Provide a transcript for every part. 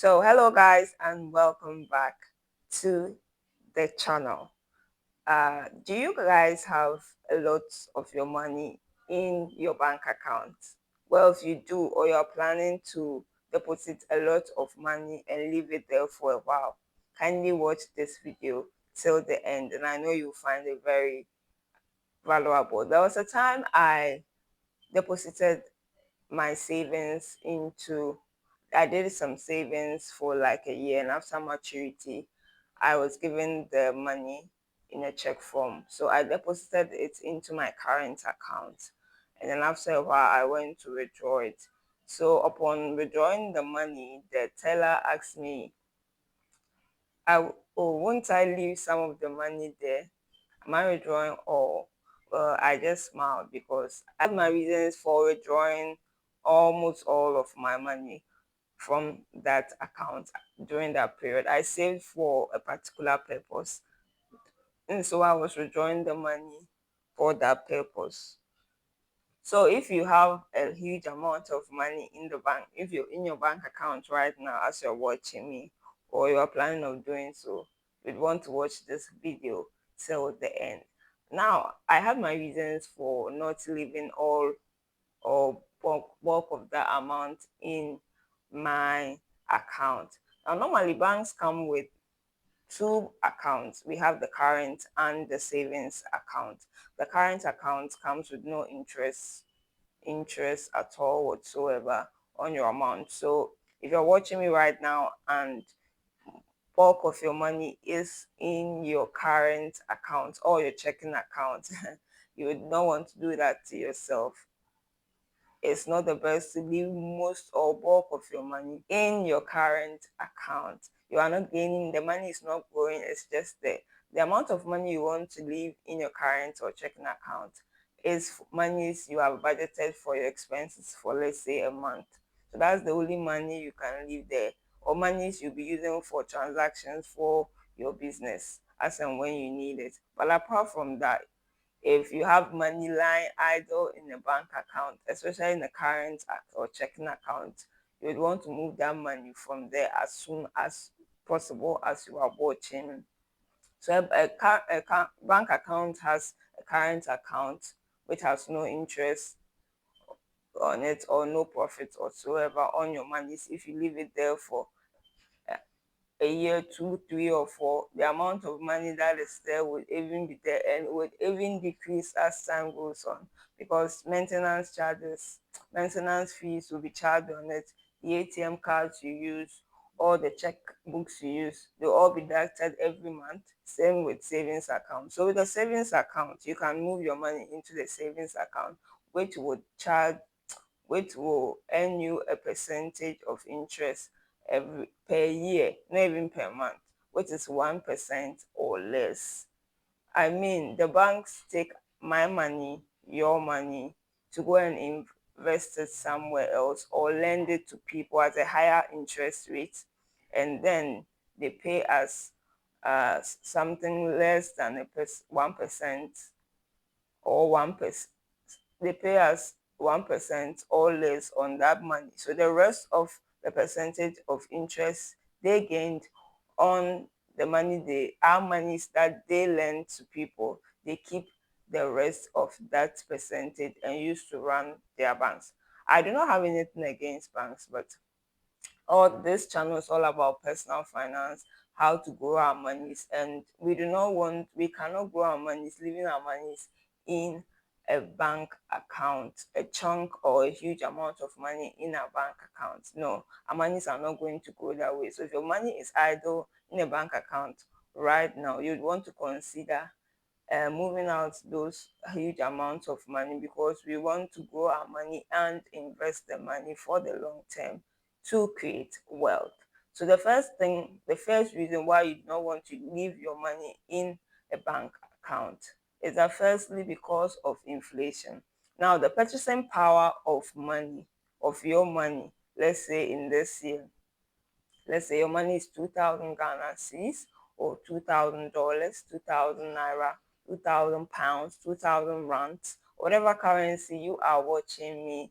So hello guys and welcome back to the channel. Do you guys have a lot of your money in your bank account? Well, if you do, or you're planning to deposit a lot of money and leave it there for a while, kindly watch this video till the end, and I know you'll find it very valuable. There was a time I deposited my savings into I did some savings for like a year, and after maturity I was given the money in a check form, so I deposited it into my current account, and then after a while I went to withdraw it. So upon withdrawing the money, the teller asked me, won't I leave some of the money there? Am I withdrawing all? I just smiled because I had my reasons for withdrawing almost all of my money from that account during that period. I saved for a particular purpose, and so I was withdrawing the money for that purpose. So if you have a huge amount of money in the bank, if you're in your bank account right now as you're watching me, or you're planning on doing so, you'd want to watch this video till the end. Now, I have my reasons for not leaving all or bulk of that amount in my account. Now, normally banks come with two accounts. We have the current and the savings account. The current account comes with no interest at all whatsoever on your amount. So if you're watching me right now and bulk of your money is in your current account or your checking account, you would not want to do that to yourself. It's not the best to leave most or bulk of your money in your current account. You are not gaining, the money is not growing, it's just there. The amount of money you want to leave in your current or checking account is monies you have budgeted for your expenses for, let's say, a month. So that's the only money you can leave there, or monies you'll be using for transactions for your business as and when you need it. But apart from that, if you have money lying idle in a bank account, especially in the current or checking account, you would want to move that money from there as soon as possible as you are watching. So a bank account has a current account which has no interest on it or no profit whatsoever on your money if you leave it there for a year, 2, 3, or 4. The amount of money that is there would even be there and would even decrease as time goes on, because maintenance fees will be charged on it. The ATM cards you use, all the check books you use, they'll all be deducted every month. Same with savings account. So with the savings account, you can move your money into the savings account, which would charge which will earn you a percentage of interest every per year, not even per month, which is 1% or less. I mean, the banks take my money, your money, to go and invest it somewhere else or lend it to people at a higher interest rate, and then they pay us something less than 1% or 1%. They pay us 1% or less on that money. So the rest of the percentage of interest they gained on the money our monies that they lend to people, they keep the rest of that percentage and use to run their banks. I do not have anything against banks, but all this channel is all about personal finance, how to grow our monies, and we cannot grow our monies leaving our monies in a bank account, a chunk or a huge amount of money in a bank account. No, our monies are not going to go that way. So if your money is idle in a bank account right now, you'd want to consider moving out those huge amounts of money, because we want to grow our money and invest the money for the long term to create wealth. So the first reason why you don't want to leave your money in a bank account is that firstly because of inflation. Now the purchasing power of money, of your money, let's say in this year, let's say your money is 2,000 Ghana cedis or $2,000, 2,000 naira, 2,000 pounds, 2,000 rands, whatever currency you are watching me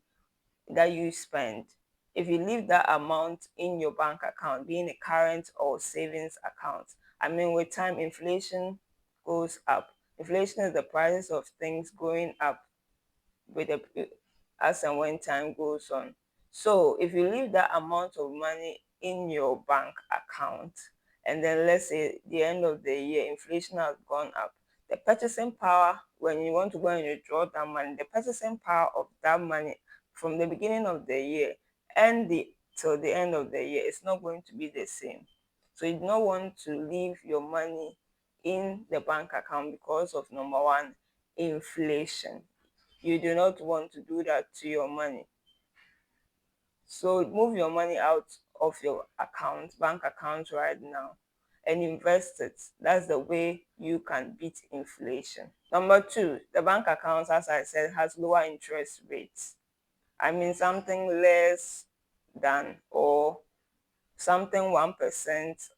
that you spend. if you leave that amount in your bank account, being a current or savings account, I mean, with time, inflation goes up. Inflation is the prices of things going up with the as and when time goes on. So if you leave that amount of money in your bank account, and then let's say the end of the year, inflation has gone up, the purchasing power, when you want to go and withdraw that money, the purchasing power of that money from the beginning of the year and the till the end of the year is not going to be the same. So you do not want to leave your money in the bank account because of number one, inflation. You do not want to do that to your money. So move your money out of your account, bank account right now, and invest it. That's the way you can beat inflation. Number two, the bank account, as I said, has lower interest rates. I mean something less than or something 1%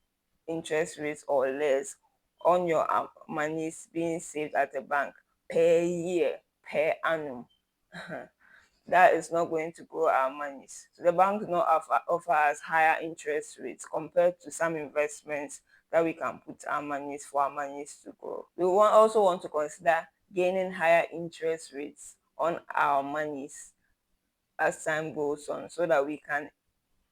interest rates or less on your money being saved at the bank per year, per annum. That is not going to grow our monies. So the bank does not offer us higher interest rates compared to some investments that we can put our monies for our monies to grow. We also want to consider gaining higher interest rates on our monies as time goes on so that we can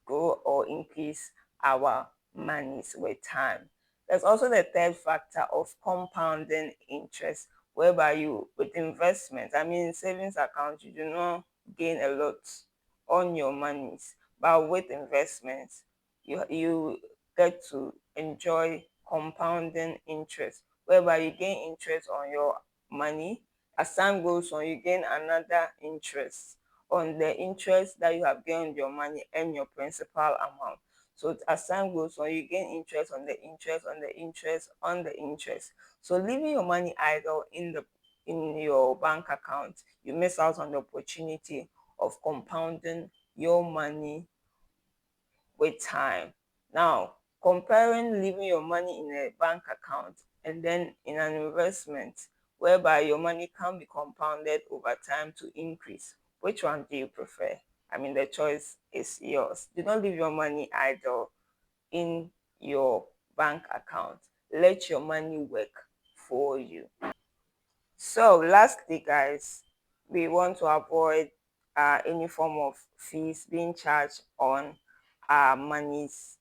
grow or increase our monies with time. There's also the third factor of compounding interest, whereby you, with investment, I mean savings account, you do not gain a lot on your monies, but with investments, you get to enjoy compounding interest, whereby you gain interest on your money. As time goes on, you gain another interest on the interest that you have gained your money and your principal amount. So as time goes on, you gain interest on the interest on the interest on the interest. So leaving your money idle in your bank account, you miss out on the opportunity of compounding your money with time. Now, comparing leaving your money in a bank account and then in an investment whereby your money can be compounded over time to increase, which one do you prefer? I mean, the choice is yours. Do not leave your money idle in your bank account. Let your money work for you. So, lastly, guys, we want to avoid any form of fees being charged on our monies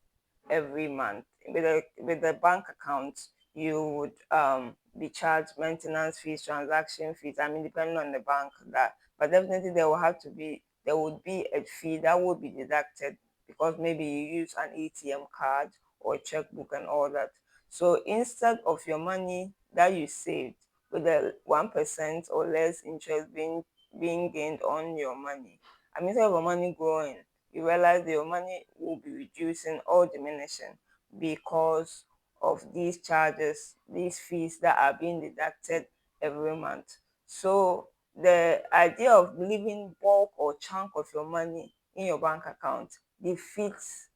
every month. With the bank account, you would be charged maintenance fees, transaction fees. I mean, depending on the bank, that, but definitely there would be a fee that would be deducted because maybe you use an ATM card or checkbook and all that. So instead of your money that you saved with the 1% or less interest being gained on your money, I mean, instead of your money growing, you realize that your money will be reducing or diminishing because of these charges, these fees that are being deducted every month. So the idea of leaving bulk or chunk of your money in your bank account defeats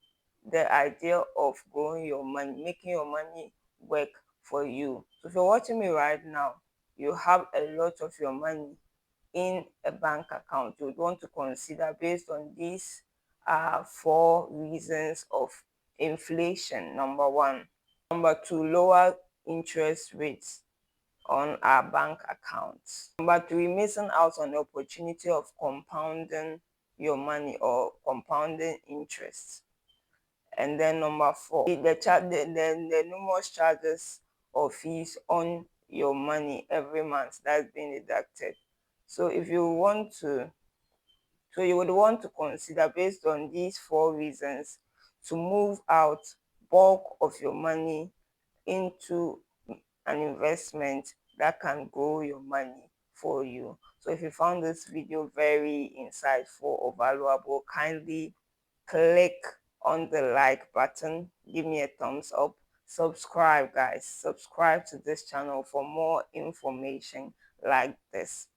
the idea of growing your money, making your money work for you. So if you're watching me right now, you have a lot of your money in a bank account. You would want to consider based on these four reasons of inflation. Number one. Number two, lower interest rates on our bank accounts. Number three, missing out on the opportunity of compounding your money or compounding interest. And then number four, the numerous charges or fees on your money every month that's being deducted. So if you want to, so you would want to consider based on these four reasons to move out bulk of your money into an investment that can grow your money for you. So if you found this video very insightful or valuable, kindly click on the like button, give me a thumbs up, subscribe, guys, subscribe to this channel for more information like this,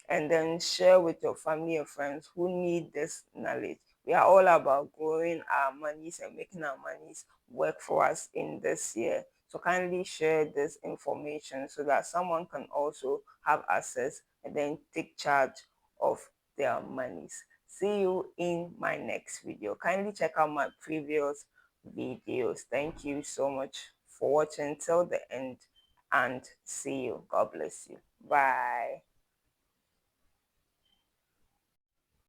and then share with your family and friends who need this knowledge. We are all about growing our monies and making our monies work for us in this year. So kindly share this information so that someone can also have access and then take charge of their monies. See you in my next video. Kindly check out my previous videos. Thank you so much for watching till the end, and see you. God bless you. Bye.